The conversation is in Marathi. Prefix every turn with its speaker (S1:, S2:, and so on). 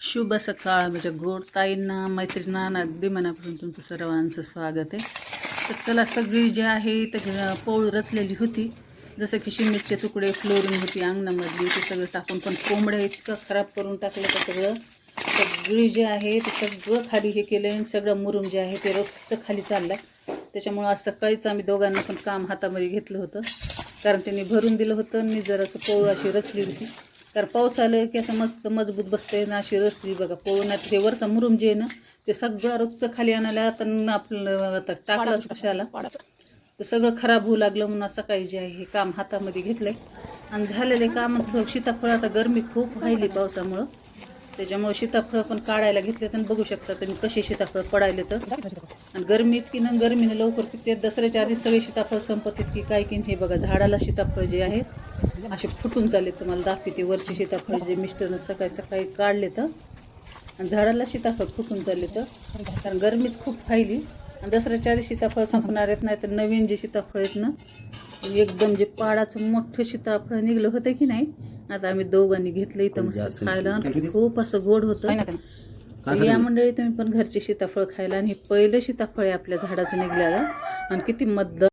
S1: शुभ सकाळ माझ्या गोड ताईंना मैत्रिणींना अगदी मनापासून तुमचं सर्वांचं स्वागत आहे. तर चला, सगळी जी आहे तर पोळ रचलेली होती, जसं की शिमेटचे तुकडे, फ्लोरिंग होती अंगणामधली, ते सगळं टाकून पण कोंबड्या इतकं खराब करून टाकलं तर सगळी जे आहे ते सगळं खाली हे केलं आणि सगळं मुरुम जे आहे ते रोजचं खाली चाललं. त्याच्यामुळं आज सकाळीच आम्ही दोघांना पण काम हातामध्ये घेतलं होतं, कारण त्यांनी भरून दिलं होतं आणि जर असं पोळ अशी रचली होती. कारण पाऊस आलं की असं मस्त मजबूत बसते ना, अशी रचली बघा पोळ. ना ते वरचा मुरुम जे आहे ना ते सगळं रोजचं खाली आणायला आता आपलं आता टाकलं कशाला तर सगळं खराब होऊ लागलं. म्हणून सकाळी जे आहे हे काम हातामध्ये घेतलंय आणि झालेले काम. सीताफळ आता गरमी खूप व्हायली पावसामुळं, त्याच्यामुळे सीताफळ पण काढायला घेतले. तर बघू शकता तुम्ही कसे सीताफळ पडायले तर. आणि गरमी इतकी ना, गरमीनं लवकर पिकते. दसऱ्याच्या आधी सगळे सीताफळ संपत इतकी काय की. हे बघा झाडाला सीताफळ जे आहेत असे फुटून चालले. तुम्हाला दाखवते वरचे सीताफळ जे मिस्टरनं सकाळी सकाळी काढले तर, आणि झाडाला सीताफळ फुटून चालले तर, कारण गरमीच खूप व्हायली. आणि दसऱ्याच्या आधी सीताफळ संपणार आहेत, नाही तर नवीन जे सीताफळ आहेत ना एकदम जे पाडाचं मोठं सीताफळ निघलं होतं की नाही, आता आम्ही दोघांनी घेतलं इथं मस्त खायला. खूप असं गोड होतं. या मंडळी तुम्ही पण घरचे सीताफळ खायला. आणि हे पहिलं सीताफळ आहे आपल्या झाडाचं निघलेलं, आणि किती मद्द